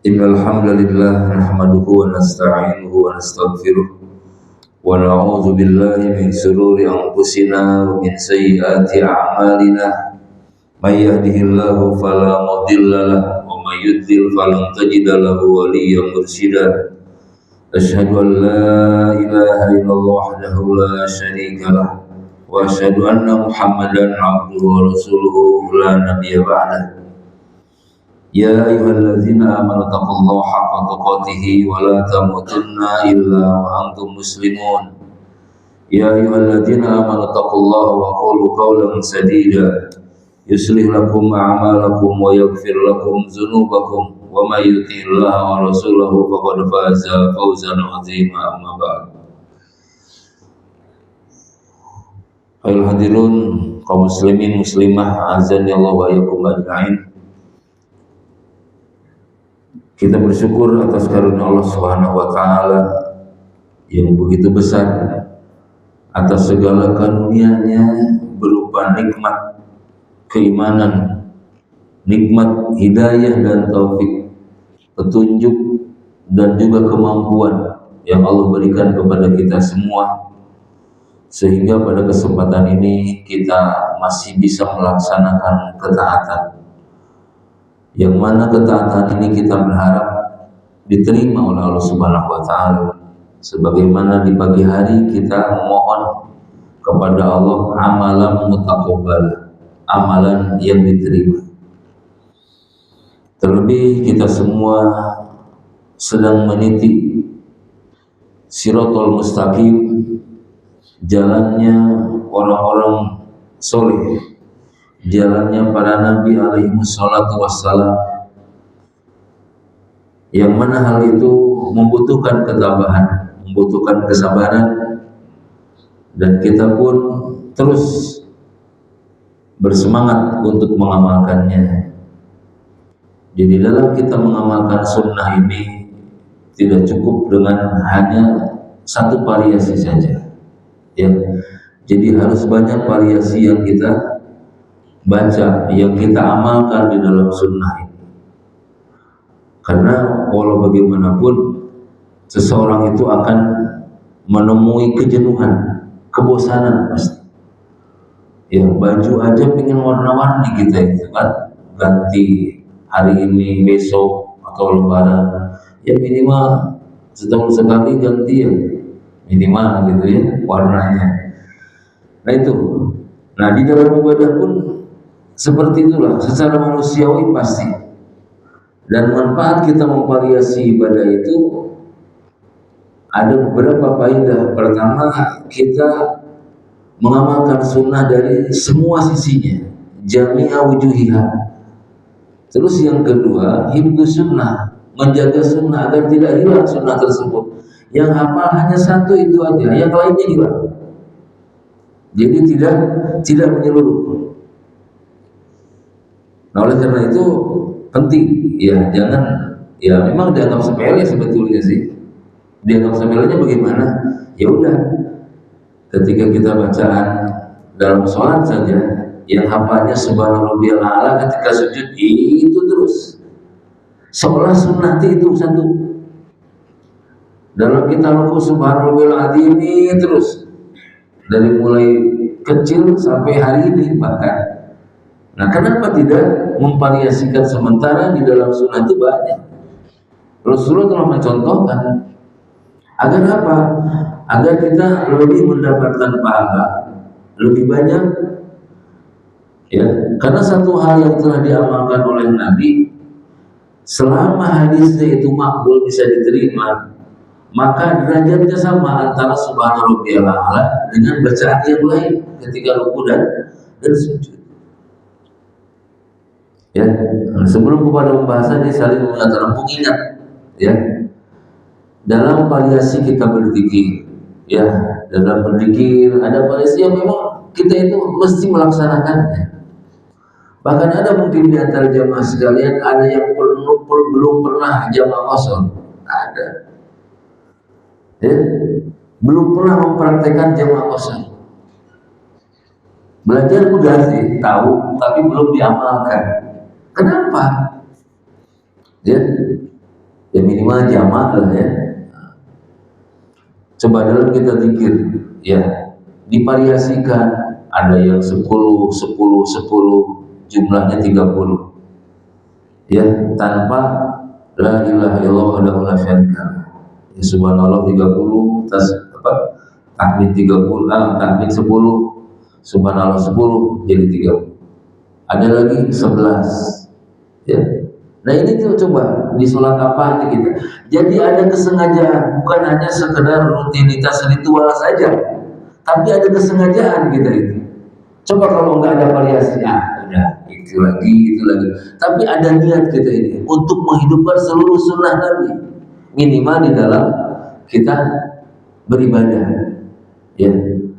Innal hamdalillah nahmaduhu wa nasta'inuhu wa nastaghfiruh wa na'udzu billahi min shururi anfusina wa min sayyiati a'malina. May yahdihillahu fala mudilla lahu wa may yudlil falan tajida lahu waliyyan mursyida. Asyhadu an la ilaha illallah wahdahu la syarika lah wa asyhadu anna Muhammadan 'abduhu wa rasuluhu la nabiyya ba'dahu. Ya ayyuhalladzina amanu taqullaha haqqa tuqatih wa la tamutunna illa wa antum muslimun. Ya ayyuhalladzina amanu taqullaha wa qulu qawlan sadida yuslih lakum a'malakum wa yaghfir lakum dzunubakum wa may yuti'illaha wa rasulahu faqad faza fawzan 'azima. Amma ba'd. Ayyuhal hadirun kaum muslimin muslimah azan ya Allah wa iyyakum ajma'in. Kita bersyukur atas karunia Allah Subhanahu wa taala yang begitu besar, atas segala karunia-Nya berupa nikmat keimanan, nikmat hidayah dan taufik, petunjuk dan juga kemampuan yang Allah berikan kepada kita semua, sehingga pada kesempatan ini kita masih bisa melaksanakan ketaatan, yang mana ketaatan ini kita berharap diterima oleh Allah Subhanahu wa taala. Sebagaimana di pagi hari kita memohon kepada Allah amalan mutaqabbal, amalan yang diterima. Terlebih kita semua sedang meniti Shiratal Mustaqim, jalannya orang-orang soleh, jalannya para nabi alaihi wassalatu wassalam, yang mana hal itu membutuhkan ketabahan, membutuhkan kesabaran, dan kita pun terus bersemangat untuk mengamalkannya. Jadi dalam kita mengamalkan sunnah ini tidak cukup dengan hanya satu variasi saja, ya. Jadi harus banyak variasi yang kita baca, yang kita amalkan di dalam sunnah ini. Karena walau bagaimanapun seseorang itu akan menemui kejenuhan, kebosanan pasti. Ya, baju aja pengen warna-warni kita itu kan, ganti hari ini, besok atau lebaran. Ya minimal setahun sekali ganti ya, minimal gitu ya warnanya. Nah itu. Nah di dalam ibadah pun seperti itulah, secara manusiawi pasti. Dan manfaat kita memvariasi ibadah itu ada beberapa faedah. Pertama, kita mengamalkan sunnah dari semua sisinya, jami'a wujuhiha. Terus yang kedua, hifdzus sunnah, menjaga sunnah agar tidak hilang sunnah tersebut. Yang hafal hanya satu itu aja, yang lainnya hilang. Jadi tidak menyeluruh. Nah oleh karena itu penting, ya jangan, ya memang dianggap sepele sebetulnya sih. Dianggap sepelenya bagaimana? Ya udah, ketika kita bacaan dalam sholat saja, yang hafalnya subhanarabbiyal a'la ketika sujud itu terus, seolah sunnah itu satu. Dalam kita ruku subhanarabbiyal azim ini terus, dari mulai kecil sampai hari ini bahkan. Nah, kenapa tidak memvariasikan? Sementara di dalam sunnah itu banyak. Rasulullah telah mencontohkan. Agar apa? Agar kita lebih mendapatkan pahala lebih banyak. Ya, karena satu hal yang telah diamalkan oleh Nabi, selama hadisnya itu makbul, bisa diterima, maka derajatnya sama antara subhanarabbiyal a'la dengan bacaan yang lain ketika ruku dan sujud. Ya, sebelum kepada pembahasan ini saling mengatakan ingat, ya, dalam variasi kita berzikir, ya, dalam berzikir ada variasi yang memang kita itu mesti melaksanakannya. Bahkan ada mungkin di antara jamaah sekalian ada yang belum pernah jamaah kosong, ada, ya, belum pernah mempraktekkan jamaah kosong. Belajar mudah sih, tahu, tapi belum diamalkan. Kenapa? Ya, ya minimal jamak lah ya. Coba dalam kita zikir ya divariasikan, ada yang 10 10 10 jumlahnya 30 ya, tanpa la ilaha illallah wa la syarika ya, subhanallah 30 tas apa tahmid 30 tahmid 10 subhanallah 10 jadi 30, ada lagi 11 ya. Nah ini tuh coba di sholat apa aja kita. Jadi ada kesengajaan, bukan hanya sekedar rutinitas ritual saja, tapi ada kesengajaan kita itu. Coba kalau nggak ada variasi, udah itu lagi. Tapi ada niat kita ini untuk menghidupkan seluruh sunnah Nabi, minimal di dalam kita beribadah. Ya.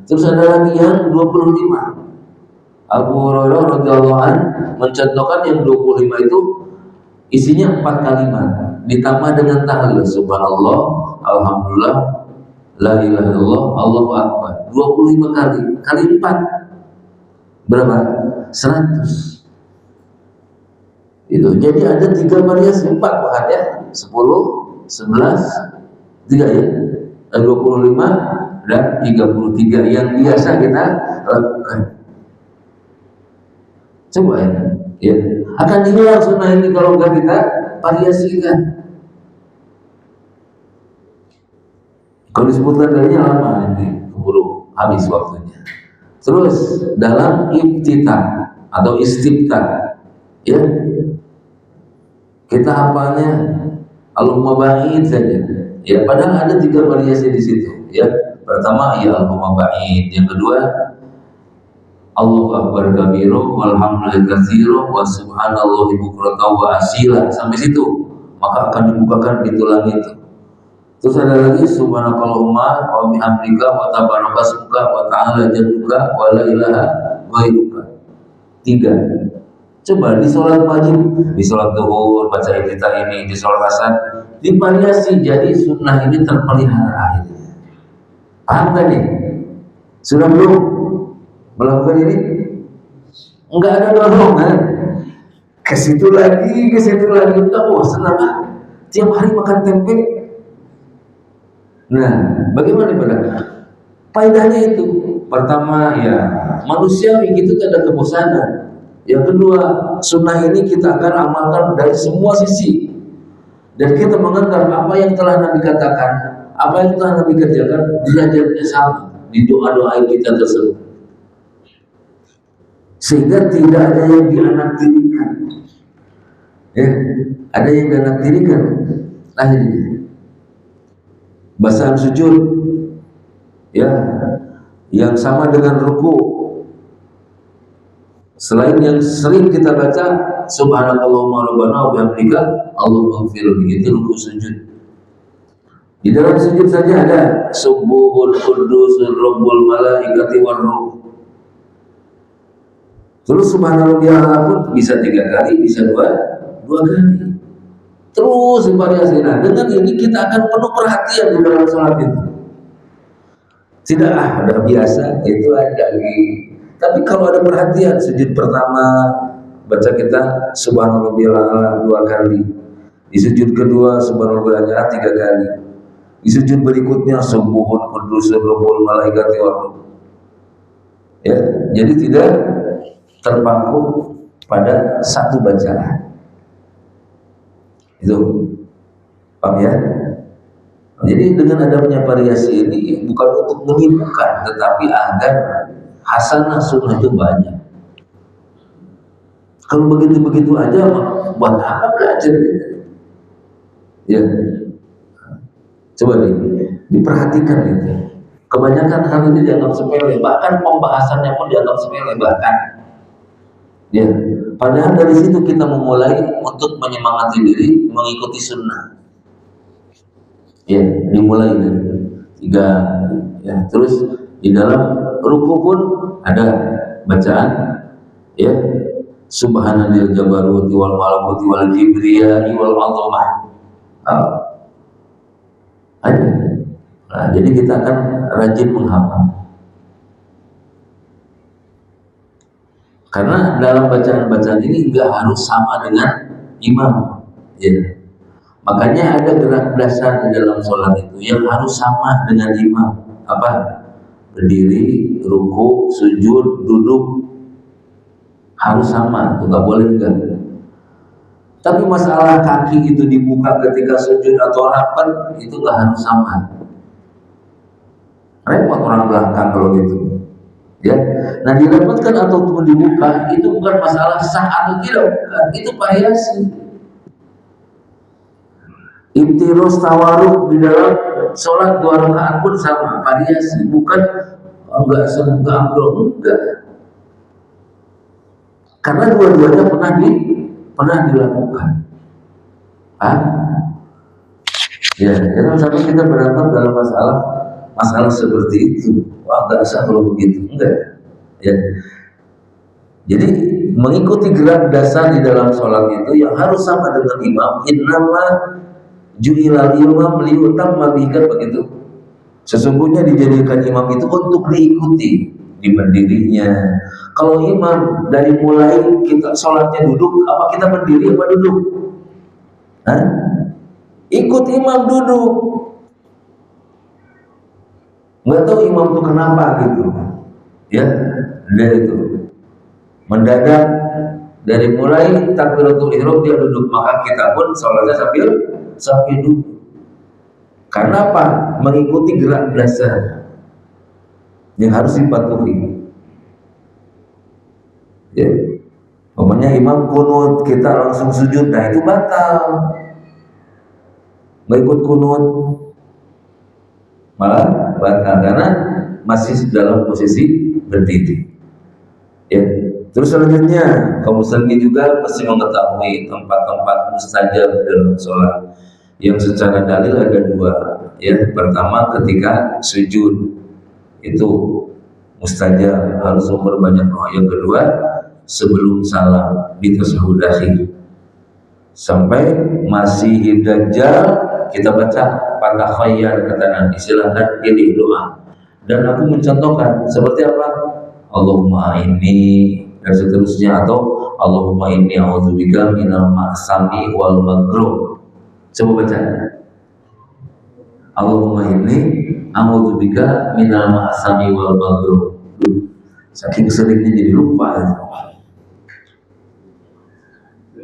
Terus ada lagi yang 25. Abu Hurairah radhiyallahu an mencontohkan yang 25 itu isinya 4 kalimat ditambah dengan tahlil subhanallah, alhamdulillah, la ilaha illallah, Allahu akbar. 25 kali kali 4 berapa? 100. Itu. Jadi ada 3 variasi, 4 bahkan ya. 10, 11, 3 ya. 25 dan 33 yang biasa kita lakukan. Coba ya, akan hilang sunnah ini kalau nggak kita variasikan. Kalau disebutkan darinya lama ini, keburu habis waktunya. Terus dalam iftitah atau istiftah, ya kita hafalnya Allahumma ba'id saja. Ya, padahal ada 3 variasi di situ. Ya, pertama ya Allahumma ba'id, yang kedua Allahu akbar kabiru walhamdulillahi katsiru wa subhanallahi bukratan wa asila, sampai situ maka akan dibukakan pintu langit. Terus ada lagi subhanakallahumma wa bihamdika wa tabarakasmuka wa ta'ala jadduka wa la ilaha ghairuka. 3. Coba di sholat wajib, di sholat zuhur baca iftitah ini, di sholat asar divariasi, jadi sunnah ini terpelihara akhirnya. Paham gak nih? Sudah belum melakukan ini? Enggak ada dorongan ke situ lagi, udah bosan apa? Tiap hari makan tempe. Nah, bagaimana pada faedahnya itu? Pertama ya manusiawi, gitu ada kebosanan. Yang kedua, sunnah ini kita akan amalkan dari semua sisi, dan kita menganggap apa yang telah Nabi katakan, apa yang telah Nabi kerjakan derajatnya sama di doa-doa kita tersebut, sehingga tidak ada yang dianaktirikan. Ya, ada yang dianaktirikan akhirnya. Bacaan sujud, ya, yang sama dengan ruku. Selain yang sering kita baca subhanakallahumma rabbana wa bihamdika Allahumma ighfirli, itu ruku sujud. Di dalam sujud saja ada subuhul quddusur rabbul malaikati war ruh. Terus subhanallah pun bisa 3 kali, bisa 2 kali. Terus variasi. Nah, dengan ini kita akan penuh perhatian di dalam sholat itu. Tidak udah biasa, itu aja lagi. Tapi kalau ada perhatian, sujud pertama baca kita subhanallah 2 kali. Di sujud kedua subhanallah 3 kali. Di sujud berikutnya subuhun quddusur rabbul malaikati war ruh. Ya, jadi tidak terpaku pada satu bacaan. Itu paham ya? Jadi dengan adanya variasi ini bukan untuk menyibukkan, tetapi agar hasanah sunnah itu banyak. Kalau begitu-begitu aja, buat apa belajar gitu? Ya, coba diperhatikan gitu. Kebanyakan hal ini dianggap sepele, bahkan pembahasannya pun dianggap sepele bahkan. Ya, padahal dari situ kita memulai untuk menyemangati diri mengikuti sunnah. Ya, dimulai dari 3. Ya, terus di dalam ruku pun ada bacaan, ya, subhanallahil jabaruti wal malakuti wal kibriyai wal azamah. Ada. Nah, jadi kita akan rajin menghafal. Karena dalam bacaan-bacaan ini enggak harus sama dengan imam, ya. Makanya ada gerak dasar di dalam sholat itu yang harus sama dengan imam. Apa? Berdiri, ruku, sujud, duduk, harus sama, itu nggak boleh enggak. Tapi masalah kaki itu dibuka ketika sujud atau rapat, itu nggak harus sama. Repot orang belakang kalau gitu. Ya, nah direpotkan ataupun dibuka itu bukan masalah sah atau tidak, bukan. Itu variasi. Ibtirus tawaruk di dalam sholat 2 rakaat pun sama, variasi, bukan enggak enggak. Karena dua-duanya pernah dilakukan. Ya, jangan sampai kita berantem dalam masalah seperti itu. Wah, enggak sah kalau begitu, enggak. Ya. Jadi mengikuti gerak dasar di dalam sholat itu yang harus sama dengan imam. Innama ju'ilal imam liyutamma bihi, begitu. Sesungguhnya dijadikan imam itu untuk diikuti di berdirinya. Kalau imam dari mulai kita sholatnya duduk, apa kita berdiri apa duduk? Ikut imam duduk. Nggak tahu imam itu kenapa gitu. Ya, dia itu mendadak dari mulai takbiratul ihram dia duduk, maka kita pun sholatnya sambil duduk. Karena apa? Mengikuti gerak dasar yang harus dipatuhi. Ya, pokoknya imam kunut kita langsung sujud, nah itu batal. Nggak ikut kunut malah batal karena masih dalam posisi berdiri. Ya, terus selanjutnya kaum muslimin juga pasti mengetahui tempat-tempat mustajab dalam sholat yang secara dalil ada 2. Ya, pertama ketika sujud itu mustajab, harus memperbanyak doa. Yang kedua sebelum salam di tasyahud akhir. Sampai masih dajjal kita baca pada khayyar, kata Nabi, silahkan pilih doa. Dan aku mencontohkan seperti apa? Allahumma inni dan seterusnya, atau Allahumma inni a'udzubika minal ma'sami wal maghrub. Coba baca. Allahumma inni a'udzubika minal ma'sami wal maghrub. Saking seringnya jadi lupa.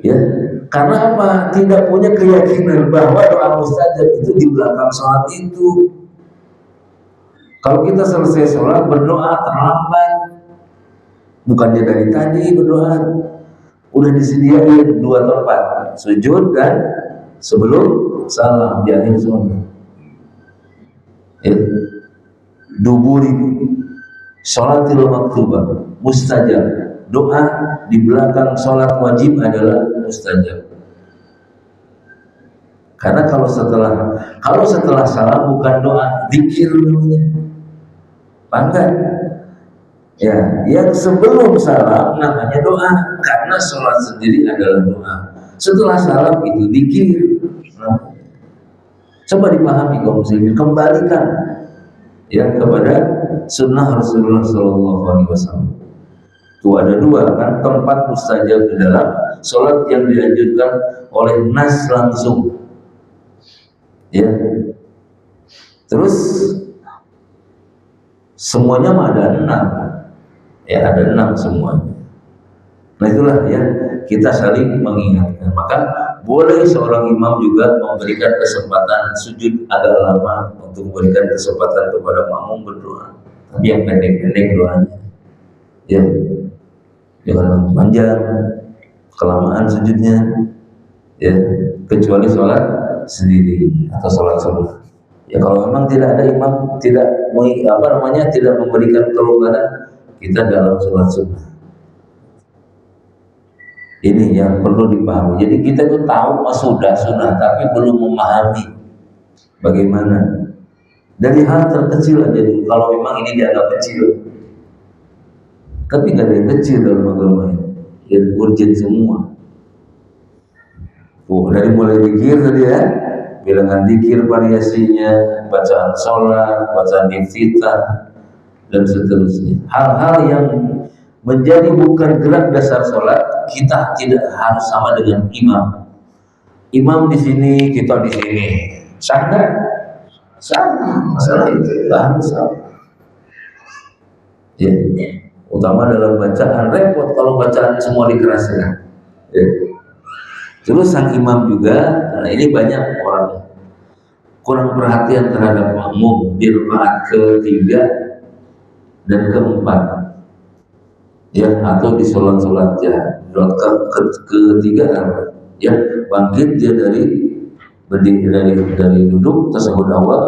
Ya, karena apa? Tidak punya keyakinan bahwa doa mustajab itu di belakang sholat itu. Kalau kita selesai sholat berdoa terlambat, bukannya dari tadi berdoa, udah disediain 2 tempat, sujud dan sebelum salam di akhir sholat. Ya. Duburi sholatil maktubah mustajab. Doa di belakang sholat wajib adalah mustajab. Karena kalau setelah salam bukan doa, zikir namanya. Bangga. Ya, yang sebelum salam namanya doa, karena sholat sendiri adalah doa. Setelah salam itu zikir. Coba dipahami kaum muslimin, kembalikan ya kepada sunnah Rasulullah SAW. Itu ada 2 kan tempat mustajab di dalam sholat yang dianjurkan oleh nas langsung. Ya. Terus semuanya ada 6. Ya, ada 6 semuanya. Nah itulah ya, kita saling mengingatkan. Maka boleh seorang imam juga memberikan kesempatan sujud agak lama untuk memberikan kesempatan kepada makmum berdoa. Tapi yang pendek-pendek doanya. Ya. Jangan panjang, kelamaan sujudnya, ya, kecuali sholat sendiri atau sholat sunnah. Ya kalau memang tidak ada imam, tidak memberikan kelonggaran, kita dalam sholat sunnah. Ini yang perlu dipahami. Jadi kita itu tahu sudah sunnah, tapi belum memahami bagaimana. Dari hal terkecil aja dulu. Kalau memang ini dianggap kecil. Tapi gak ada yang kecil dalam agama ini, yang urgent semua. Dari mulai zikir tadi ya, bilangan zikir variasinya, bacaan sholat, bacaan iftitah, dan seterusnya. Hal-hal yang menjadi bukan gerak dasar sholat, kita tidak harus sama dengan imam. Imam di sini, kita di sini. Sah nggak? Sah. Masalah itu bahan sah. Ya. Utama dalam bacaan, repot kalau bacaan semua dikeraskan. Ya. Terus sang imam juga, nah ini banyak orang kurang perhatian terhadap makmum di rakaat ketiga dan keempat, ya, atau di sholat ya ketiga, ya, bangkit dia dari berdiri dari duduk tasyahud awal,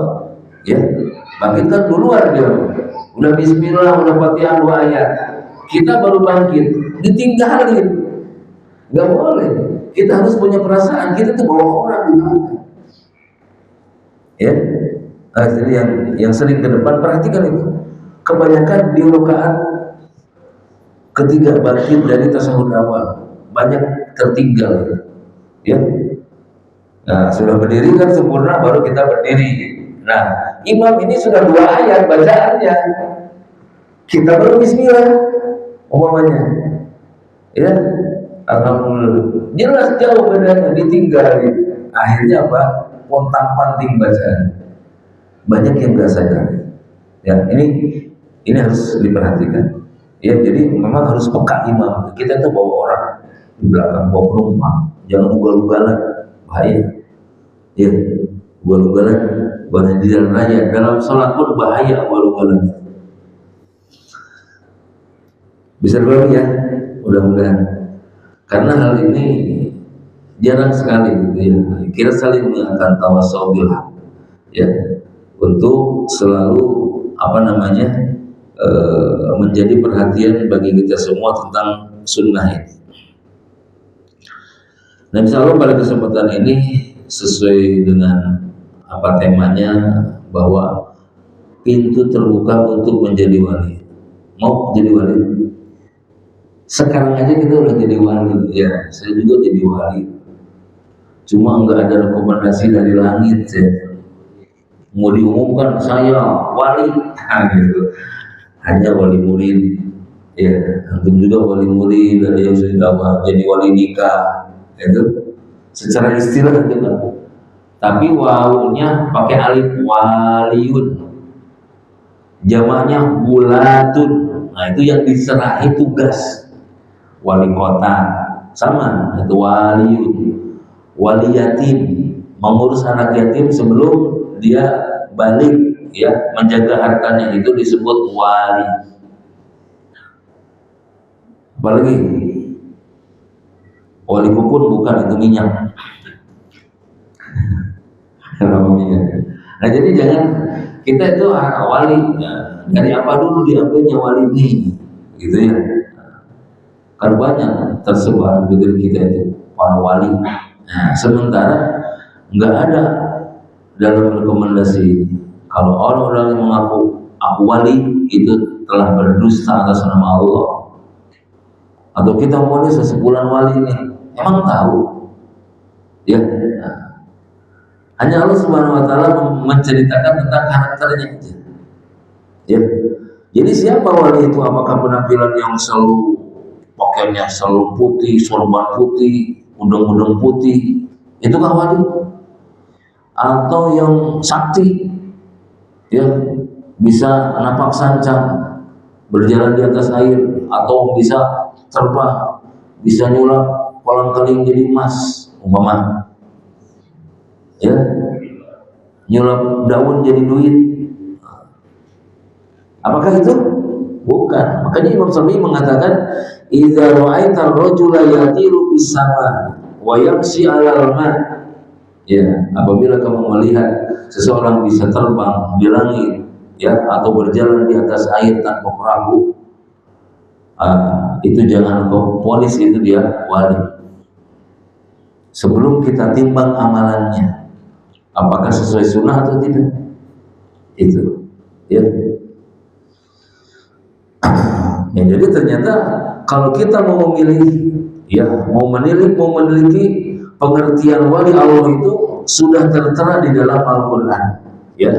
ya, bangkit kan duluan dia, udah bismillah, udah fatihah 2 ayat, kita baru bangkit, ditinggalin, nggak boleh. Kita harus punya perasaan kita tuh bawa orang di belakang, ya. Jadi yang sering ke depan, perhatikan itu. Kebanyakan di rakaat ketiga bangkit dari tasyahud awal, banyak tertinggal, ya. Nah, sudah berdiri kan sempurna, baru kita berdiri. Nah, imam ini sudah 2 ayat bacaannya, kita baru bismillah umpamanya, ya. Alhamdulillah, jelas jauh bedanya, ditinggalin. Akhirnya apa? Pontang-panting bacaan. Banyak yang nggak sadar. Ya, ini harus diperhatikan. Ya, jadi memang harus peka imam. Kita tuh bawa orang di belakang, bawa penumpang. Jangan ugal-ugalan, bahaya. Ya, ugal-ugalan, bahkan di jalan raya. Dalam sholat pun bahaya ugal-ugalan. Bisa dibagi ya, mudah-mudahan. Karena hal ini jarang sekali, gitu ya. Kita saling mengingatkan tawasau bil haq, ya, untuk selalu menjadi perhatian bagi kita semua tentang sunnah ini. Dan insya Allah pada kesempatan ini sesuai dengan temanya, bahwa pintu terbuka untuk menjadi wali. Mau jadi wali? Sekarang aja kita udah jadi wali, ya. Saya juga jadi wali. Cuma enggak ada rekomendasi dari langit, ya. Mau diumumkan saya wali, gitu. Hanya wali murid, ya. Antum juga wali murid, ada yang sudah jadi wali nikah, itu secara istilah itu kan. Tapi wawunya pakai alif, waliun, jamaknya wulatun. Nah, itu yang diserahi tugas. Wali kota sama, itu waliun. Wali yatim, mengurus anak yatim sebelum dia balik, ya, menjaga hartanya, itu disebut wali. Apalagi wali kukun, bukan, itu minyak. Nah, jadi jangan kita itu wali, ya, dari apa dulu diambilnya wali ini, gitu ya. Kan banyak tersebar di negeri kita itu para wali. Nah, sementara nggak ada dalam rekomendasi. Kalau orang-orang yang mengaku aku wali itu telah berdusta atas nama Allah. Atau kita wali sesebulan wali ini, emang tahu? Ya. Nah, hanya Allah Subhanahu Wa Taala menceritakan tentang karakternya aja. Ya. Jadi siapa wali itu? Apakah penampilan yang selalu pakaiannya selalu putih, sorban putih, udeng-udeng putih, itu kan wali? Atau yang sakti, ya, bisa napak sancang, berjalan di atas air, atau bisa terbang, bisa nyulap kolang-kaling jadi emas, umpama, ya, nyulap daun jadi duit. Apakah itu? Bukan. Makanya Imam Syafi'i mengatakan, idza ra'aita ar-rajula yatiru bis sama wa yamshi 'alal ma'. Ya, apabila kamu melihat seseorang bisa terbang di langit, ya, atau berjalan di atas air tanpa perahu, itu jangan kau ponis itu dia wali. Sebelum kita timbang amalannya, apakah sesuai sunnah atau tidak, itu, ya. Ya, jadi ternyata kalau kita mau memilih, ya, mau meneliti pengertian wali Allah itu sudah tertera di dalam Al-Quran, ya.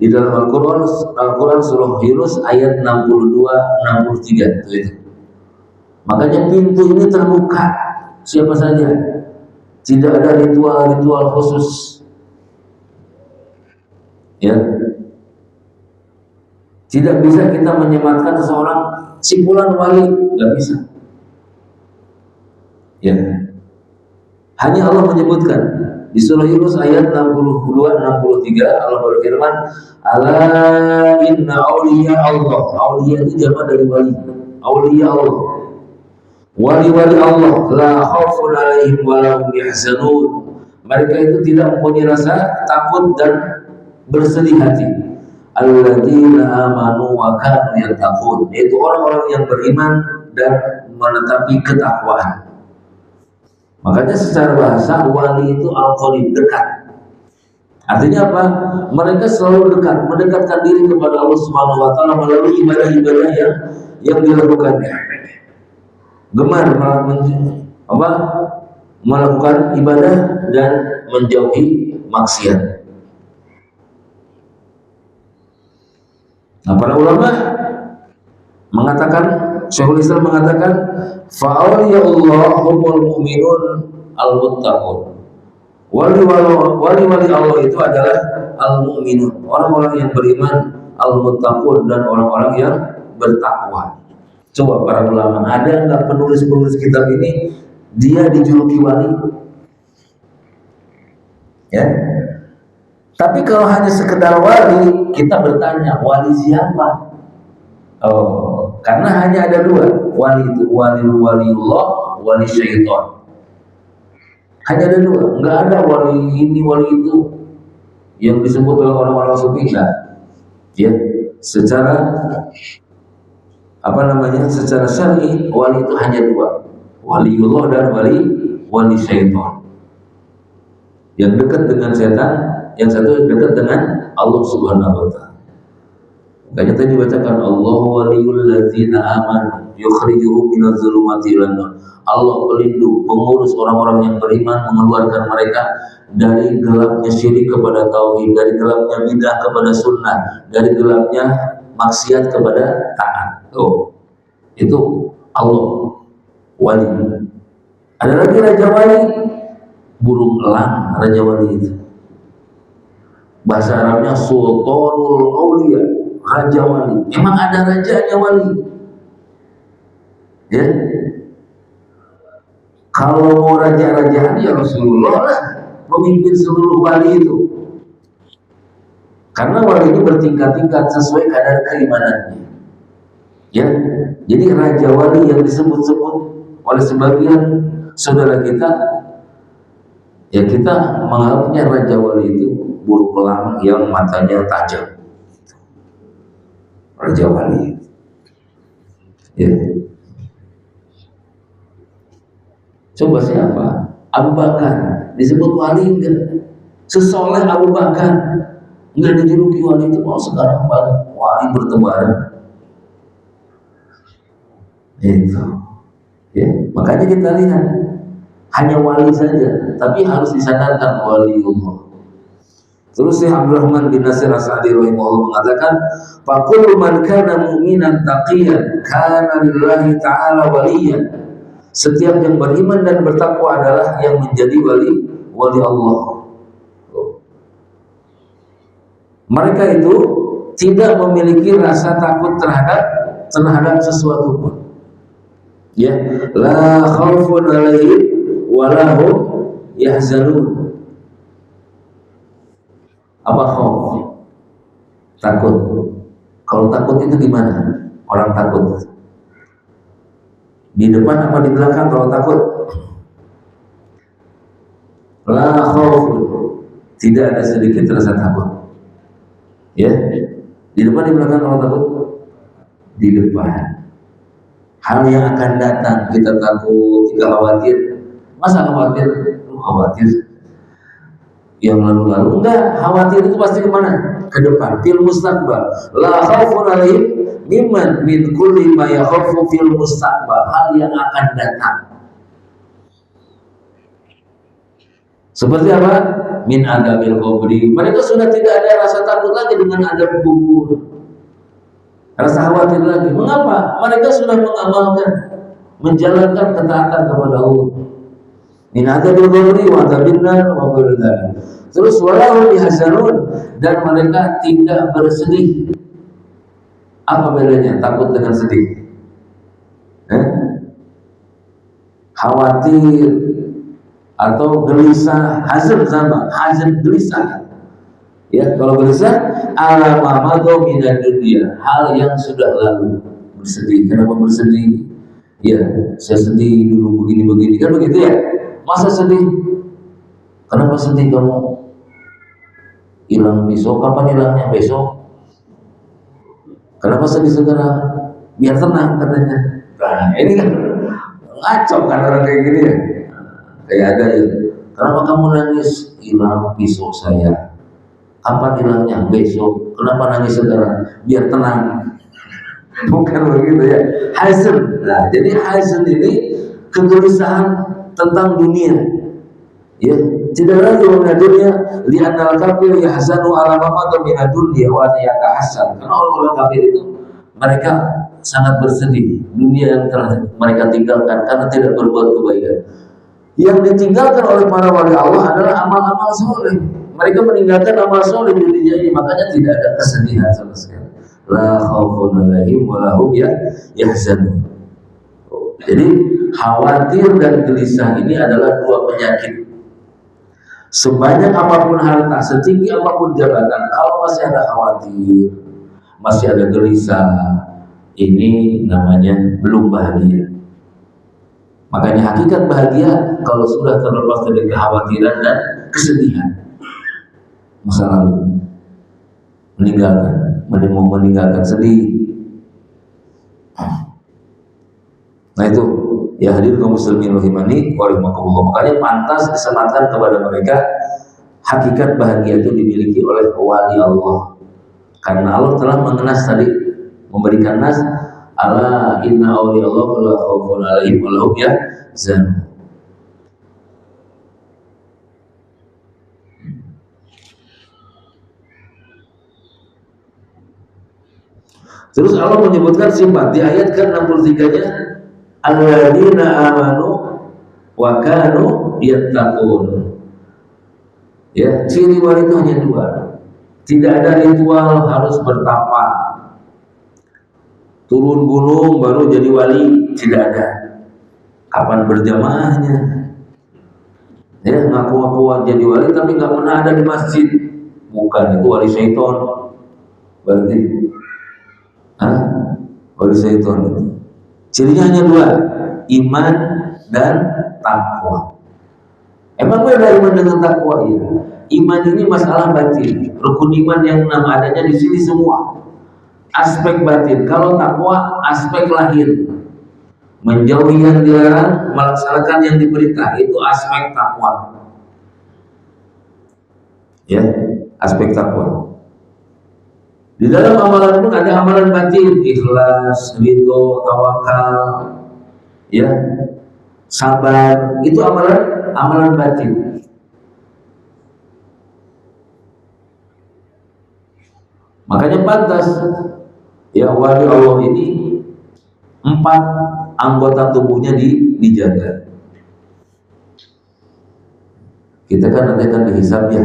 Di dalam Al-Quran surah Yunus ayat 62-63 itu. Makanya pintu ini terbuka, siapa saja, Tidak ada ritual-ritual khusus. Ya. Tidak bisa kita menyematkan seseorang simpulan wali, nggak bisa. Ya. Hanya Allah menyebutkan di surah Yunus ayat 62-63 Allah berfirman, "Ala inna auliya Allah." Auliya itu jamak dari wali. Auliya Allah. Wali-wali Allah la khaufun alaihim wa la hum yahzanun. Mereka itu tidak mempunyai rasa takut dan bersedih hati. Alladzina amanu wa kanu yattaqun. Itu orang-orang yang beriman dan menetapi ketakwaan. Makanya secara bahasa wali itu al-qarib, dekat. Artinya apa? Mereka selalu dekat, mendekatkan diri kepada Allah Subhanahu wa taala melalui ibadah-ibadah yang dilakukannya. Gemar melakukan ibadah dan menjauhi maksiat. Nah, para ulama mengatakan, Syekhul Islam mengatakan, fa'awliyaullah humul mu'minun al-muttaqun. Wali-wali Allah itu adalah al-mu'minun, orang-orang yang beriman, al-muttaqun, dan orang-orang yang bertakwa. Coba para ulama, ada nggak penulis-penulis kitab ini dia dijuluki wali? Ya. Tapi kalau hanya sekedar wali, kita bertanya, wali siapa? Oh, karena hanya ada dua wali itu, waliullah, wali syaitan. Hanya ada dua, nggak ada wali ini, wali itu yang disebut oleh orang-orang sufi. Ya, secara secara syar'i wali itu hanya dua, waliullah dan wali syaitan. Yang dekat dengan setan, yang satu dekat dengan Allah Subhanahu wa taala. Makanya tadi dibacakan Allahu waliyul ladzina amanu yukhrijuhum minadz zulumati ilan nur. Allah pelindung, pengurus orang-orang yang beriman, mengeluarkan mereka dari gelapnya syirik kepada tauhid, dari gelapnya bidah kepada sunnah, dari gelapnya maksiat kepada taat. Oh, itu Allah wali. Ada lagi raja wali, burung elang, raja wali itu. Bahasa Arabnya Sultanul Auliya, raja wali. Emang ada rajanya wali? Ya. Kalau mau raja-rajaan ya Rasulullah lah memimpin seluruh wali itu. Karena wali itu bertingkat-tingkat sesuai kadar keimanannya. Ya. Jadi raja wali yang disebut-sebut oleh sebagian saudara kita, ya kita menganggapnya raja wali itu burung elang yang matanya tajam. Raja wali. Ya. Coba siapa? Abu Bakar disebut wali enggak? Sesoleh Abu Bakar enggak dijuluki wali itu. Oh sekarang wali bertebaran. Itu. Ya, makanya kita lihat hanya wali saja, tapi harus disadarkan waliullah. Terus Syekh Abdurrahman bin Nasir As-Sa'di rahimahullah mengatakan, "Faqul man kana mu'minan taqiyan kana lillahi ta'ala waliyan." Setiap yang beriman dan bertakwa adalah yang menjadi wali Allah. Mereka itu tidak memiliki rasa takut terhadap sesuatu pun. Ya, la khaufun alaihim wa la hum yahzanun. Apa khauf? Takut. Kalau takut itu gimana? Orang takut di depan apa di belakang kalau takut? La khaufun, tidak ada sedikit rasa takut. Ya, di depan di belakang kalau takut? Di depan. Hal yang akan datang kita takut, kita khawatir. Masa khawatir? Khawatir yang lalu-lalu? Enggak, khawatir itu pasti kemana? Ke depan, fil mustaqbal. La khaufun alaihim mimman min kulli ma yakhafu fil mustaqbal, hal yang akan datang. Seperti apa? Min adabil qabri. Mereka sudah tidak ada rasa takut lagi dengan adab kubur, rasa khawatir lagi. Mengapa? Mereka sudah mengamalkan, menjalankan ketaatan kepada Allah. min adzabil qabri wa adzabil nar wa ghairu dzalik. Terus walahum yahzanun, dan mereka tidak bersedih. Apa bedanya takut dengan sedih? Khawatir atau gelisah, hazan sama, hazan gelisah. Ya, kalau gelisah ala ma madha minad dunya, hal yang sudah lalu. Bersedih, kenapa bersedih? Ya, saya sedih dulu begini-begini, kan begitu ya? Masa sedih? Kenapa sedih kamu? Hilang pisau, kapan hilangnya? Besok. Kenapa sedih sekarang? Biar tenang katanya. Nah, ini kan ngaco kan orang kayak gini ya. Kayak ada ya. Kenapa kamu nangis? Hilang pisau saya. Kapan hilangnya? Besok. Kenapa nangis sekarang? Biar tenang. Bukan begitu ya. Hazan. Nah, jadi hazan ini kegelisahan tentang dunia. Ya, tidak lagi mengenai dunia. Li'annal kafir yahzanu ala ma madha min ad-dunya wa yatahassan. Karena orang-orang kafir itu mereka sangat bersedih dunia yang telah mereka tinggalkan karena tidak berbuat kebaikan. Yang ditinggalkan oleh para wali Allah adalah amal-amal soleh. Mereka meninggalkan amal soleh di dunia ini, makanya tidak ada kesedihan sama sekali. La khaufun alaihim wa lahum yahzanun. Jadi khawatir dan gelisah ini adalah dua penyakit. Sebanyak apapun harta, setinggi apapun jabatan, kalau masih ada khawatir, masih ada gelisah, ini namanya belum bahagia. Makanya hakikat bahagia kalau sudah terlepas dari kekhawatiran dan kesedihan masa lalu, meninggalkan sedih. Nah itu ya, hadir kaum muslimin rahimani wa rahimakumullah. Makanya pantas disematkan kepada mereka hakikat bahagia itu dimiliki oleh wali Allah. Karena Allah telah mengenas tadi, memberikan nas, ala inna awliya Allah la khaufun alaihim wa lahum yahzanun. Terus Allah menyebutkan sifat di ayat ke-63-nya, alladzina amanu wa kanu yattaqun. Ya, ciri wali itu hanya dua. Tidak ada ritual harus bertapa, turun gunung baru jadi wali, tidak ada. Kapan berjamaahnya? Ya, ngaku-ngaku jadi wali tapi nggak pernah ada di masjid, bukan, itu wali syaitan. Berarti wali syaitan itu. Cirinya hanya dua, iman dan takwa. Emang beda iman dengan takwa? Ya. Iman ini masalah batin. Rukun iman yang 6 adanya di sini semua. Aspek batin. Kalau takwa aspek lahir. Menjauhi yang dilarang, melaksanakan yang diperintah, itu aspek takwa. Ya, aspek takwa. Di dalam amalan pun ada amalan batin, ikhlas, ridho, tawakal, ya, sabar, itu amalan batin. Makanya pantas ya wali Allah ini 4 anggota tubuhnya dijaga. Kita kan nanti akan dihisab ya,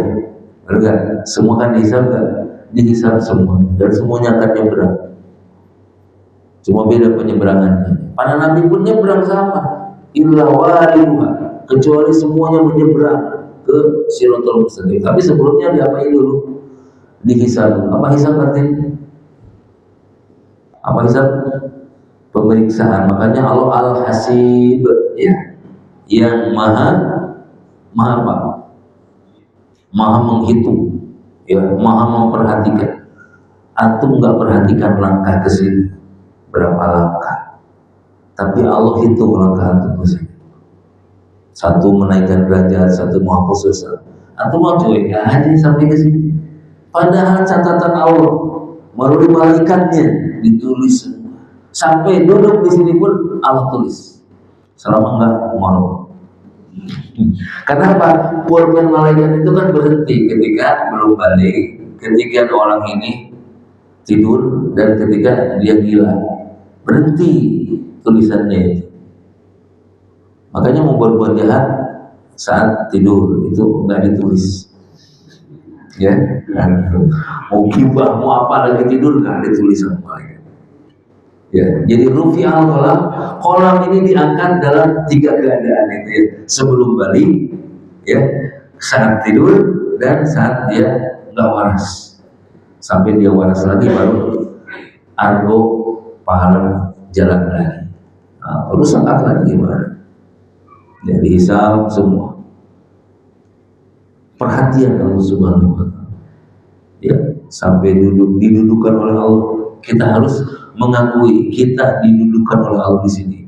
enggak? Semua kan dihisab enggak? Dihisab semua, dan semuanya akan nyebrang. Cuma beda penyeberangannya. Para nabi pun nyebrang sama, illa waliduha, kecuali semuanya menyeberang ke Shiratal Mustaqim. Tapi sebelumnya diapain dulu? Dihisab. Apa hisab artinya? Apa hisab? Pemeriksaan. Makanya Allah Al-Hasib, ya, yang maha apa? Maha menghitung, ya, maha memperhatikan. Antum nggak perhatikan langkah ke sini berapa langkah, tapi Allah hitung langkah antum ke sini. Satu menaikkan derajat, satu menghapus dosa. Antum mau cuek aja sampai ke sini. Padahal catatan Allah melalui malaikatnya ditulis semua. Sampai duduk di sini pun Allah tulis. Selama enggak mau. Kenapa? Pulpen malaikat itu kan berhenti ketika belum balik, ketika orang ini tidur, dan ketika dia gila. Berhenti tulisannya itu. Makanya mau berbuat jahat saat tidur itu nggak ditulis, ya. Mau gibah mau apa lagi tidur nggak ditulis sama malaikat. Ya, jadi rufi'al kolam, kolam ini diangkat dalam 3 keadaan itu ya. Sebelum balik, ya, saat tidur dan saat dia nggak waras. Sampai dia waras lagi baru argo pahala jalan lagi. Nah, terus angkat lagi gimana? Ya, dihisab semua. Perhatian Allah Subhanahu wa Ta'ala. Ya, sampai didudukan oleh Allah. Kita harus mengakui kita didudukan oleh Allah di sini.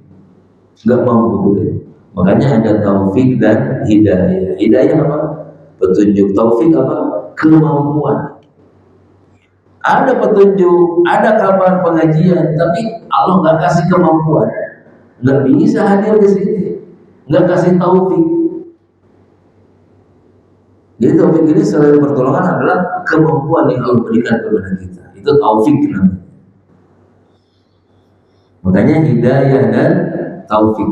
Enggak mampu gitu. Makanya ada taufik dan hidayah. Hidayah apa? Petunjuk. Taufik apa? Kemampuan. Ada petunjuk, ada kabar pengajian, tapi Allah nggak kasih kemampuan, nggak bisa hadir di sini, nggak kasih taufik. Jadi taufik ini selain pertolongan adalah kemampuan yang Allah berikan kepada kita. Itu taufik namanya. Makanya hidayah dan taufik.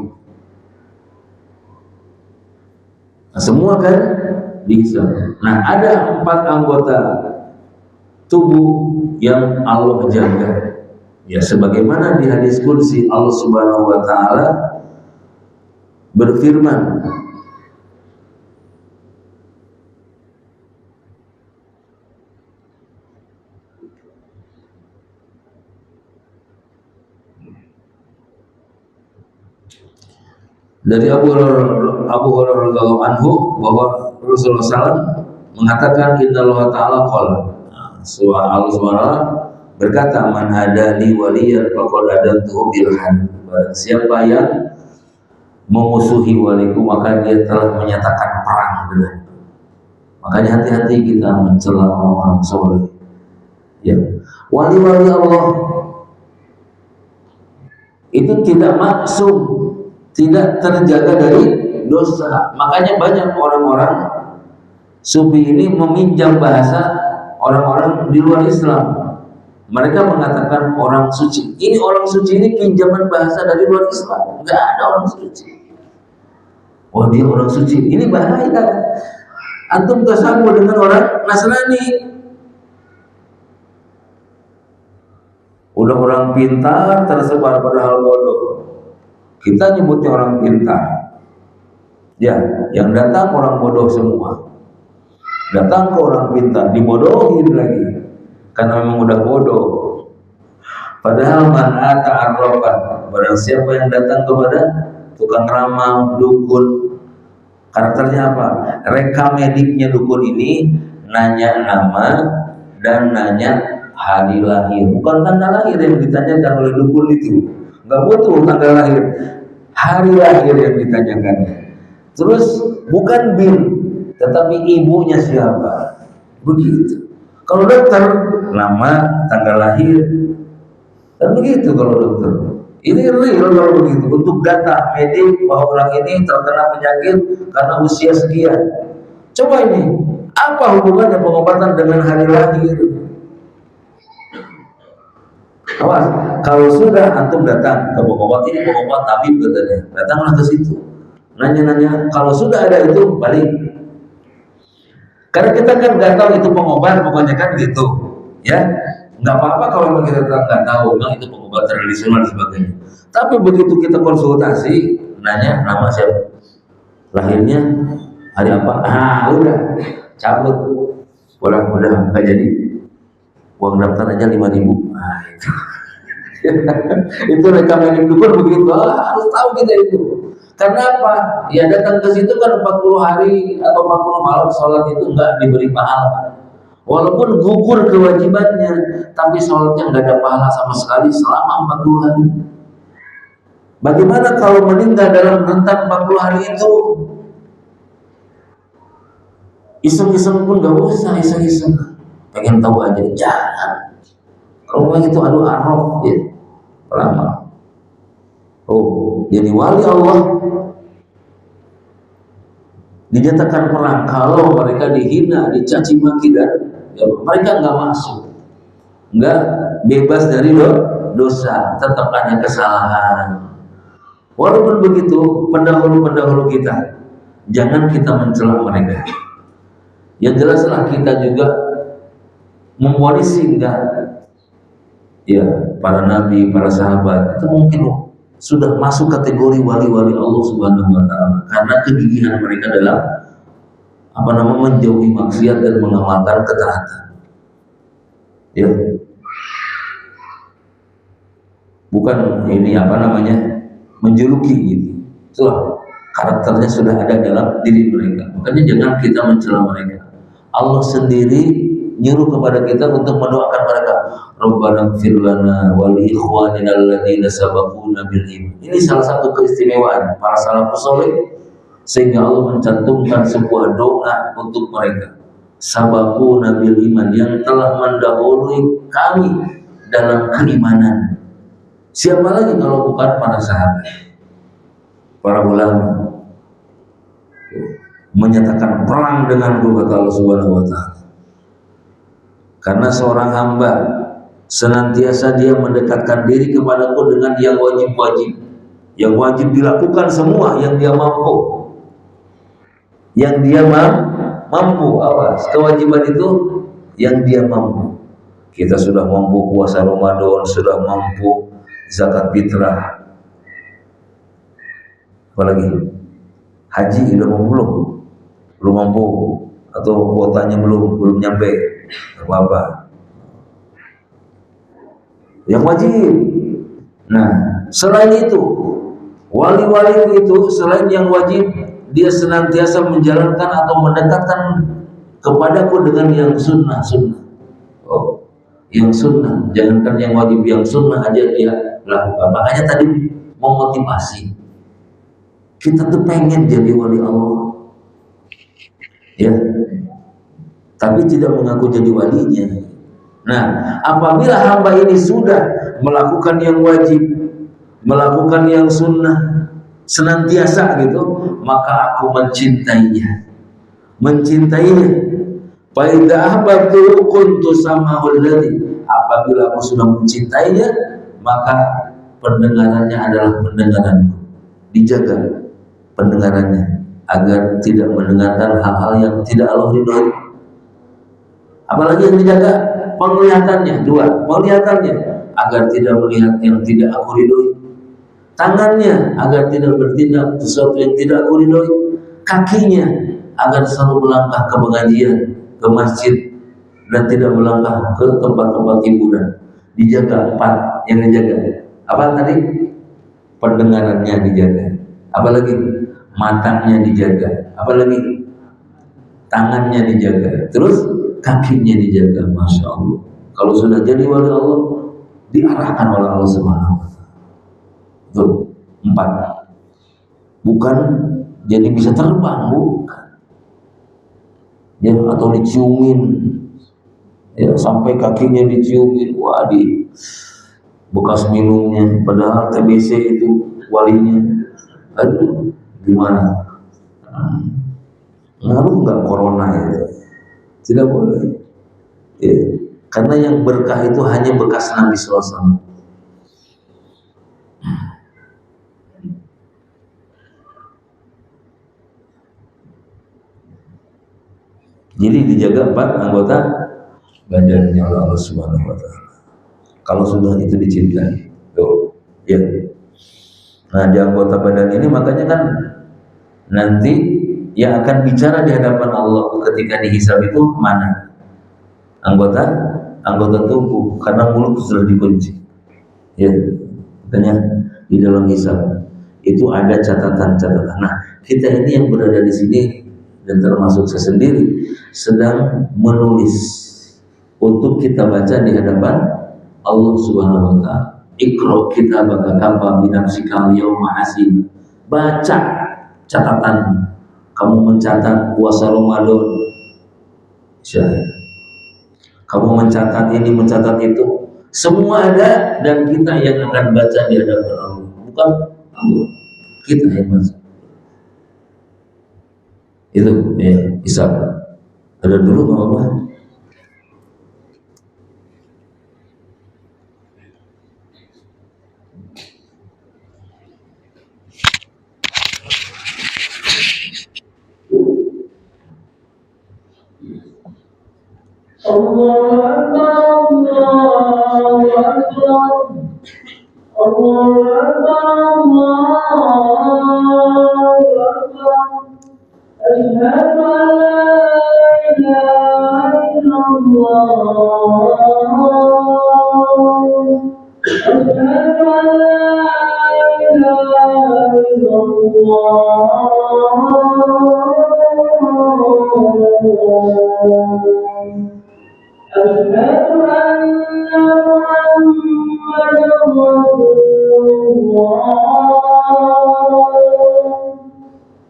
Nah, semua kan bisa. Nah, ada 4 anggota tubuh yang Allah jaga. Ya, sebagaimana di hadis qudsi Allah Subhanahu wa Ta'ala berfirman, dari Abu Hurairah radhiyallahu anhu bahwa Rasulullah SAW mengatakan innallaha ta'ala qala, Allah SWT berkata, man hadani waliyan faqad adantuhu bil harb. Siapa yang memusuhi waliku maka dia telah menyatakan perang dengan. Makanya hati-hati kita mencela orang-orang soleh. Ya, wali-wali Allah itu tidak maksum, tidak terjaga dari dosa. Makanya banyak orang-orang sufi ini meminjam bahasa orang-orang di luar Islam. Mereka mengatakan orang suci. Ini orang suci ini pinjaman bahasa dari luar Islam. Enggak ada orang suci. Oh, dia orang suci. Ini bahaya. Antum tersambung dengan orang Nasrani. Udah orang pintar tersebar padahal bodoh. Kita nyebutnya orang pintar. Ya, yang datang orang bodoh semua. Datang ke orang pintar, dibodohin lagi. Karena memang udah bodoh. Padahal man ata arrafan, barang siapa yang datang kepada tukang ramal, dukun, karakternya apa? Rekam mediknya dukun ini nanya nama dan nanya hari lahir. Bukan tanggal lahir yang ditanyakan oleh dukun itu. Enggak butuh tanggal lahir. Hari lahir yang ditanyakan. Terus bukan bin, tetapi ibunya siapa. Begitu. Kalau dokter, nama, tanggal lahir, dan begitu kalau dokter. Ini real kalau begitu. Untuk data medik bahwa orang ini terkena penyakit karena usia sekian. Coba ini, apa hubungannya pengobatan dengan hari lahir? Awas, kalau sudah antum datang ke pengobat, ini pengobat tabib katanya, datanglah ke situ. Nanya-nanya, kalau sudah ada itu balik. Karena kita kan nggak tahu itu pengobat, pokoknya kan gitu, ya. Nggak apa-apa kalau memang kita nggak tahu, memang itu pengobat tradisional dan sebagainya. Tapi begitu kita konsultasi, nanya nama siapa, lahirnya hari apa, udah cabut, udah nggak jadi, uang daftar aja 5.000. Itu. Itu rekomendasi dukun begitu, harus tahu kita itu. Karena apa? Ya datang ke situ kan 40 hari atau 40 malam sholat itu enggak diberi pahala. Walaupun gugur kewajibannya, tapi sholatnya enggak ada pahala sama sekali selama 40 hari. Bagaimana kalau meninggal dalam rentang 40 hari itu? Iseng-iseng pun enggak usah, iseng-iseng. Pengen tahu aja, jangan. Kalau memang itu adu araf ya, lama. Oh, jadi wali Allah dinyatakan perang kalau mereka dihina, dicaci maki dan ya, mereka nggak masuk, nggak bebas dari dosa, tetap hanya kesalahan. Walaupun begitu, pendahulu-pendahulu kita jangan kita mencela mereka. Yang jelaslah kita juga mewarisi enggak, ya para nabi, para sahabat itu mungkin sudah masuk kategori wali-wali Allah Subhanahu wa taala karena kegigihan mereka dalam menjauhi maksiat dan mengamalkan ketaatan. Ya. Bukan ini menjuluki gitu. Itulah karakternya sudah ada dalam diri mereka. Makanya jangan kita mencela mereka. Allah sendiri nyuruh kepada kita untuk mendoakan mereka. Rabbana ighfir lana wa li ikhwanina alladziina sabaquna bil iman. Ini salah satu keistimewaan para salafus saleh sehingga Allah mencantumkan sebuah doa untuk mereka. Sabaquna bil iman, yang telah mendahului kami dalam keimanan. Siapa lagi kalau bukan para sahabat, para ulama menyatakan perang dengan kata Allah Subhanahu wa taala. Karena seorang hamba senantiasa dia mendekatkan diri kepadaku dengan yang wajib-wajib, yang wajib dilakukan semua, yang dia mampu. Yang dia mampu, awas, kewajiban itu yang dia mampu. Kita sudah mampu puasa Ramadan, sudah mampu zakat fitrah, apalagi haji udah mampu belum mampu, atau kuotanya belum nyampe, apa yang wajib. Nah, selain itu wali-wali itu selain yang wajib, dia senantiasa menjalankan atau mendekatkan kepadaku dengan yang sunnah. Oh, yang sunnah, jangankan yang wajib, yang sunnah aja dia lakukan. Makanya tadi memotivasi kita tuh pengen jadi wali Allah, ya, tapi tidak mengaku jadi walinya. Nah, apabila hamba ini sudah melakukan yang wajib, melakukan yang sunnah senantiasa gitu, maka aku mencintainya. Fa idza ahbabtu kuntu sama'ul ladzi, apabila aku sudah mencintainya, maka pendengarannya adalah pendengaranku. Dijaga pendengarannya agar tidak mendengarkan hal-hal yang tidak Allah ridhoi. Apalagi yang dijaga penglihatannya, penglihatannya agar tidak melihat yang tidak aku ridhoi. Tangannya agar tidak bertindak sesuatu yang tidak aku ridhoi. Kakinya agar selalu melangkah ke pengajian, ke masjid, dan tidak melangkah ke tempat-tempat hiburan. Dijaga 4 yang dijaga. Apa tadi? Pendengarannya dijaga. Apalagi matanya dijaga. Apalagi tangannya dijaga. Terus kakinya dijaga. Masya Allah. Kalau sudah jadi wali Allah, diarahkan oleh Allah Subhanahu wa taala. Tuh, 4. Bukan jadi bisa terbang, bukan. Ya, atau diciumin, ya, sampai kakinya diciumin, wah, di bekas minumnya, padahal TBC itu walinya. Aduh, gimana? Ngaruh nggak corona itu? Tidak boleh. Ya, karena yang berkah itu hanya bekas Nabi SAW. Jadi dijaga 4 anggota badannya oleh Allah Subhanahu wa taala. Kalau sudah itu dicintai, tuh, ya. Nah, di anggota badan ini makanya kan nanti yang akan bicara di hadapan Allah ketika dihisab itu mana? Anggota tubuh, karena mulut sudah dikunci. Ya, makanya di dalam hisab itu ada catatan-catatan. Nah, kita ini yang berada di sini dan termasuk saya sendiri sedang menulis untuk kita baca di hadapan Allah Subhanahu wa taala. Iqra kitabaka kafa bi nafsika al-yawma hasib. Baca catatan. Kamu mencatat puasa Ramadan. Kamu mencatat ini, mencatat itu. Semua ada dan kita yang akan baca di hadapan Allah. Bukan Allah. Kita yang baca. Itu ya, hisab. Ada dulu nggak apa-apa. Allahu Akbar, Allahu Akbar, Allahu Akbar, Allahu Akbar. Asyhadu an la ilaha illallah. Asyhadu an la ilaha illallah. Asyhadu anna Muhammadar Rasulullah.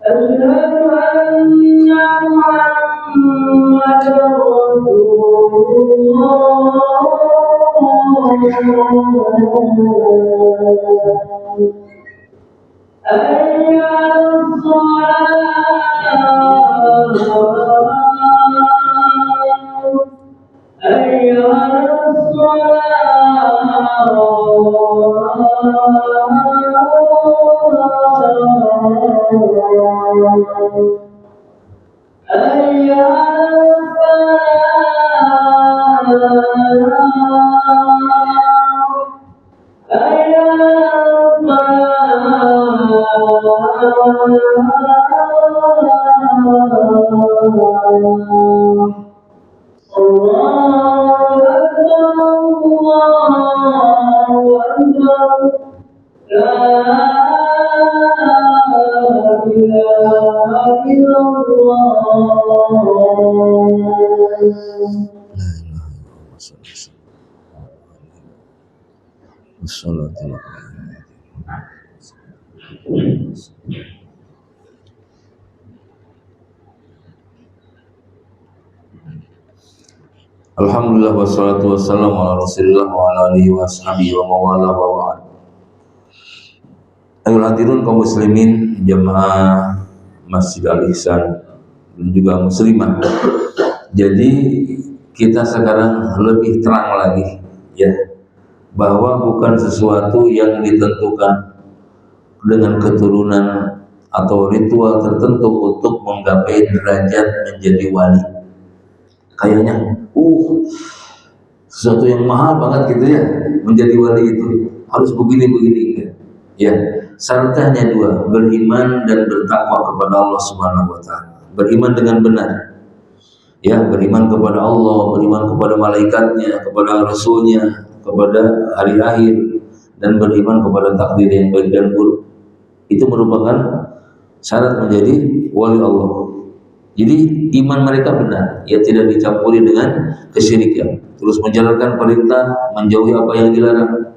Asyhadu anna Muhammadar Rasulullah. Hayya 'alas shalah. Hayya 'alas shalah. Hayya 'alas falah. Hayya 'alas falah. Allahu Akbar, Allahu Akbar. La ilaha illallah. Alhamdulillah wassalatu wassalamu ala Rasulillah wa ala alihi wa sahbihi wa mawala wa ba'd. Ayo hadirin kaum muslimin jemaah Masjid Al-Ihsan dan juga muslimah. Jadi kita sekarang lebih terang lagi ya bahwa bukan sesuatu yang ditentukan dengan keturunan atau ritual tertentu untuk menggapai derajat menjadi wali. Kayaknya sesuatu yang mahal banget gitu ya, menjadi wali itu harus begini ya. Syaratnya dua, beriman dan bertakwa kepada Allah Subhanahu wa taala. Beriman dengan benar. Ya, beriman kepada Allah, beriman kepada malaikatnya, kepada rasulnya, kepada hari akhir, dan beriman kepada takdir yang baik dan buruk. Itu merupakan syarat menjadi wali Allah. Jadi iman mereka benar, ya tidak dicampuri dengan kesyirikan. Terus menjalankan perintah, menjauhi apa yang dilarang.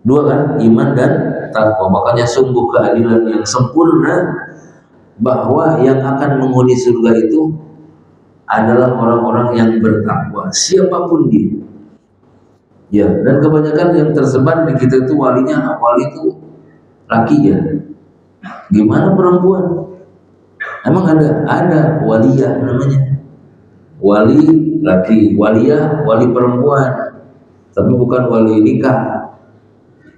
Dua kan, iman dan takwa. Makanya sungguh keadilan yang sempurna bahwa yang akan menghuni surga itu adalah orang-orang yang bertakwa, siapapun dia. Ya, dan kebanyakan yang tersebar di kita itu wali itu laki ya. Gimana perempuan? Emang ada waliyah namanya, wali laki, waliyah wali perempuan, tapi bukan wali nikah,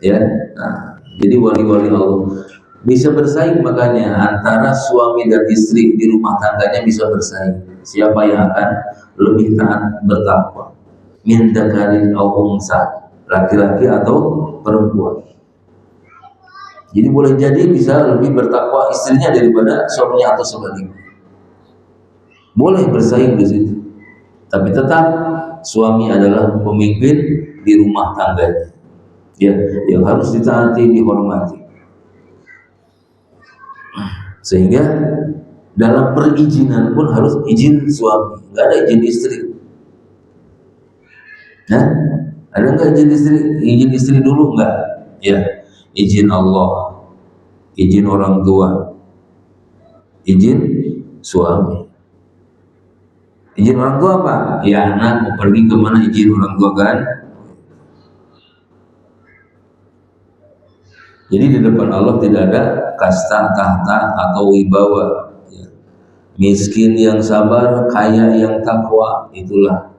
ya. Nah, jadi wali-wali Allah bisa bersaing, makanya antara suami dan istri di rumah tangganya bisa bersaing. Siapa yang akan lebih taat bertakwa? Min dzakarin aw unsa, laki-laki atau perempuan. Jadi boleh jadi bisa lebih bertakwa istrinya daripada suaminya atau sebaliknya. Boleh bersaing di situ. Tapi tetap suami adalah pemimpin di rumah tangganya. Ya, yang harus ditaati, dihormati. Sehingga dalam perizinan pun harus izin suami, nggak ada izin istri. Nah, ada nggak izin istri? Izin istri dulu nggak? Ya, izin Allah, izin orang tua, izin suami. Izin orang tua apa? Ya anak mau pergi kemana, izin orang tua kan? Jadi di depan Allah tidak ada kasta, tahta atau wibawa. Ya. Miskin yang sabar, kaya yang takwa, itulah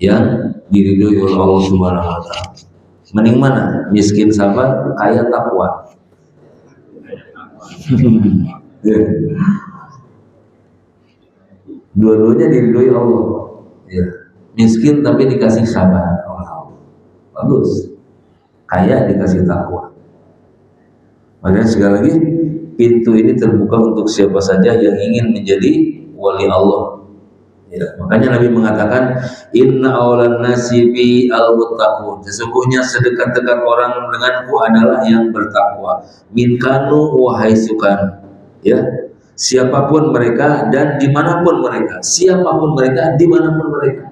yang diridhoi oleh Allah Subhanahu wa taala. Mending mana? Miskin sabar, kaya takwa. Dua-duanya diridhoi Allah. Ya. Miskin tapi dikasih sabar oleh Allah. Bagus. Kaya dikasih takwa. Makanya sekali lagi, pintu ini terbuka untuk siapa saja yang ingin menjadi wali Allah. Ya, makanya Nabi mengatakan, Inna awlan nasi bi al-muttaqun. Sesungguhnya sedekat-dekat orang denganku adalah yang bertakwa. Minkanu wahai sukan. Ya, siapapun mereka dan dimanapun mereka. Siapapun mereka, dimanapun mereka.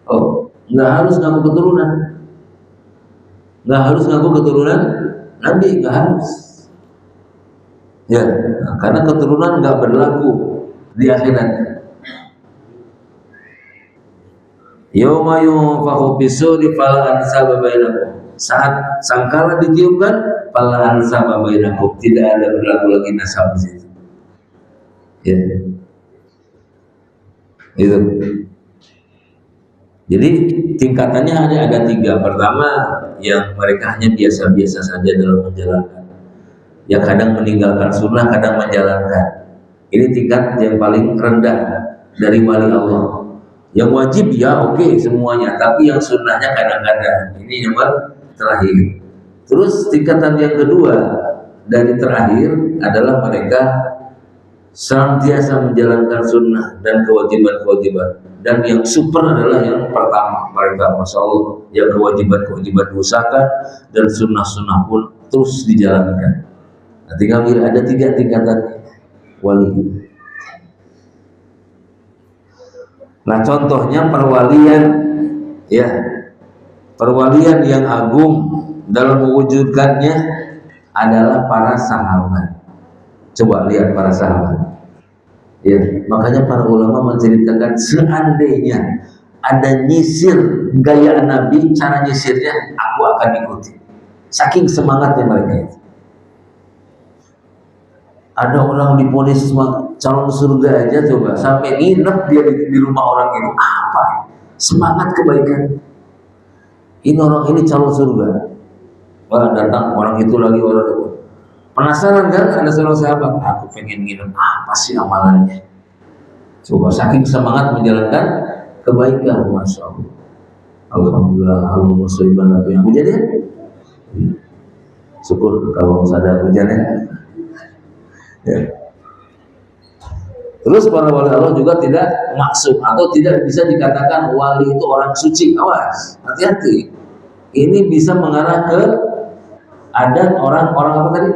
Oh, nggak harus ngaku keturunan. Nggak harus ngaku keturunan Nabi, nggak harus. Ya, karena keturunan nggak berlaku di akhirat. Yauma yunfakhu fisuri fala ansaba bainakum. Saat sangkala ditiupkan, fala ansaba bainakum, tidak ada berlaku lagi nasab di situ. Ya. Itu. Jadi tingkatannya hanya ada 3. Pertama, yang mereka hanya biasa-biasa saja dalam menjalankan. Yang kadang meninggalkan sunnah, kadang menjalankan. Ini tingkat yang paling rendah dari wali Allah. Yang wajib ya oke semuanya, tapi yang sunnahnya kadang-kadang. Ini yang terakhir. Terus tingkatan yang kedua dari terakhir adalah mereka senantiasa menjalankan sunnah dan kewajiban-kewajiban. Dan yang super adalah yang pertama, mereka masya Allah yang kewajiban-kewajiban diusahakan dan sunnah-sunnah pun terus dijalankan. Nah, tinggal ada 3 tingkatan wali. Nah, contohnya perwalian, ya, perwalian yang agung dalam mewujudkannya adalah para sahabat. Coba lihat para sahabat. Ya, makanya para ulama menceritakan seandainya ada nyisir gaya Nabi, cara nyisirnya aku akan ikuti. Saking semangatnya mereka itu. Ada orang diponis calon surga aja, coba sampai nginep dia di rumah orang itu, apa semangat kebaikan. Ini orang ini calon surga. Wah, datang orang itu lagi, orang itu penasaran kan, ada seorang sahabat, aku pengen nginep, apa sih amalannya. Coba saking semangat menjalankan kebaikan, masya Allah. Alhamdulillah, Allahumma sholli ala nabi. Hujan ya? Syukur kalau sadar hujannya. Ya. Terus para wali Allah juga tidak maksum atau tidak bisa dikatakan wali itu orang suci. Awas, hati-hati. Ini bisa mengarah ke adat orang-orang apa tadi?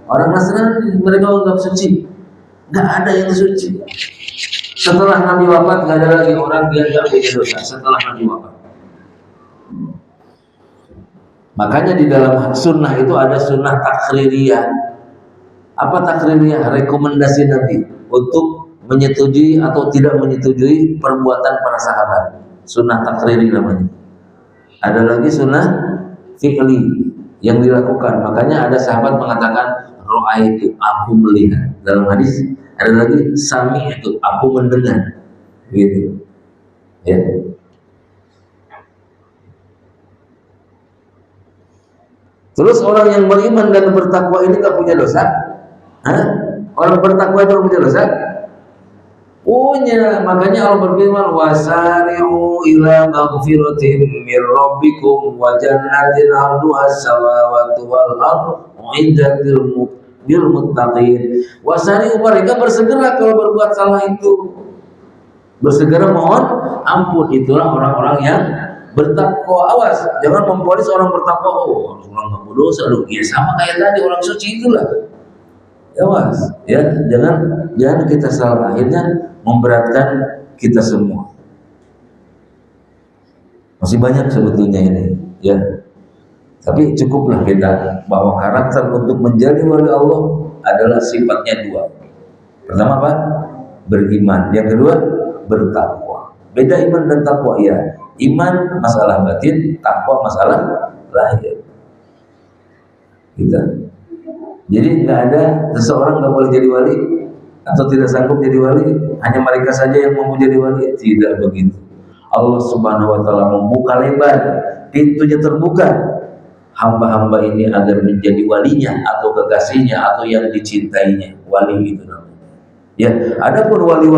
Orang Nasrani, mereka anggap suci. Nggak ada yang suci. Setelah Nabi wafat, nggak ada lagi orang yang nggak punya dosa. Setelah Nabi wafat. Makanya di dalam sunnah itu ada sunnah takririyah. Apa takririyah? Rekomendasi Nabi untuk menyetujui atau tidak menyetujui perbuatan para sahabat. Sunnah takriri namanya. Ada lagi sunnah fi'li yang dilakukan. Makanya ada sahabat mengatakan ra'aitu, aku melihat. Dalam hadis ada lagi sami'tu, aku mendengar. Gitu. Ya. Terus orang yang beriman dan bertakwa ini tak punya dosa? Hah? Orang bertakwa itu punya dosa? Punya. Makanya Allah berfirman, wasari'u ila maghfiratin min rabbikum wa jannatin 'arduha as-samawati wal ardu u'iddatil muttaqin. Wasari'u, mereka bersegera kalau berbuat salah itu. Bersegera mohon ampun, itulah orang-orang yang bertakwa. Awas, jangan memponis orang bertakwa, oh orang nggak berdosa loh. Ya sama kayak tadi orang suci itulah. Awas, ya jangan kita salah, akhirnya memberatkan kita semua. Masih banyak sebetulnya ini, ya. Tapi cukuplah kita bahwa karakter untuk menjadi wali Allah adalah sifatnya 2. Pertama apa? Beriman. Yang kedua, bertakwa. Beda iman dan takwa, ya. Iman masalah batin, takwa masalah lahir. Kita. Jadi nggak ada seseorang nggak boleh jadi wali atau tidak sanggup jadi wali, hanya mereka saja yang mau jadi wali. Tidak begitu. Allah Subhanahu wa taala membuka lebar, pintunya terbuka. Hamba-hamba ini agar menjadi walinya atau kekasihnya atau yang dicintainya. Wali itu namanya. Ya, adapun wali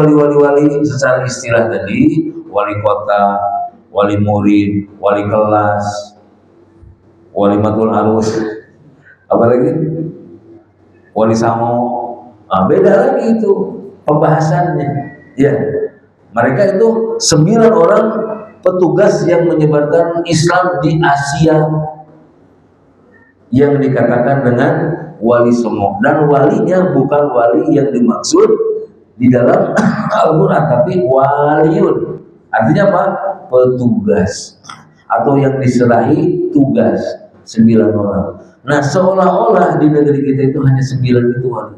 secara istilah tadi, wali kota, wali murid, wali kelas, wali matul arus, apalagi wali samo, nah, beda lagi itu pembahasannya. Ya, mereka itu 9 orang petugas yang menyebarkan Islam di Asia yang dikatakan dengan wali songo, dan walinya bukan wali yang dimaksud di dalam Al-Quran, tapi waliun, artinya apa? Petugas atau yang diserahi tugas 9 orang. Nah, seolah-olah di negeri kita itu hanya 9 itu wali.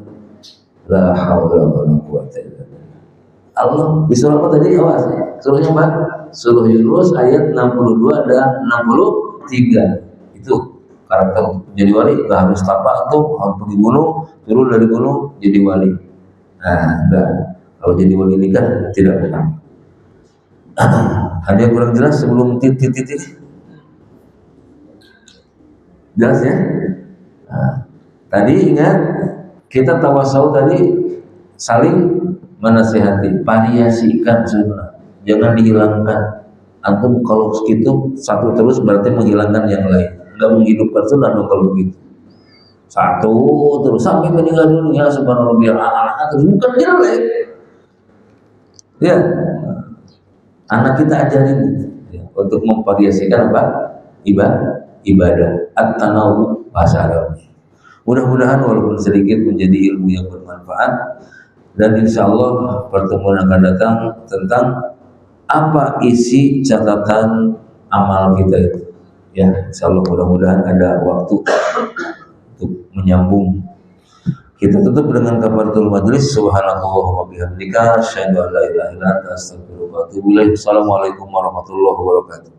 La haula wala quwwata illa billah. Allah di surah apa tadi? Awas ya. Surahnya apa? Surah Yunus ayat 62 dan 63. Itu karakter jadi wali. Gak harus tapak tuh, harus pergi gunung, turun dari gunung jadi wali. Nah, enggak. Kalau jadi wali ini kan tidak benar. Ada yang kurang jelas sebelum titik ini? Jelas ya? Nah, tadi ingat kita tawasau tadi saling menasihati, variasikan sunnah, jangan dihilangkan. Antum kalau segitu satu terus berarti menghilangkan yang lain, nggak menghidupkan sunnah dong kalau begitu. Satu terus sampai meninggal dunia, subhanallah, terus bukan jelek. Ya, anak kita ajarin ya, untuk memvariasikan apa? Ibadah, at-tanawu bahasa Arab. Mudah-mudahan walaupun sedikit menjadi ilmu yang bermanfaat, dan insya Allah pertemuan akan datang tentang apa isi catatan amal kita itu. Ya, insya Allah mudah-mudahan ada waktu untuk menyambung. Kita tutup dengan kafaratul majlis. Subhanallahumma bihamdika asyhadu an la ilaha illa anta astaghfiruka wa atubu ilaik. Assalamualaikum warahmatullahi wabarakatuh.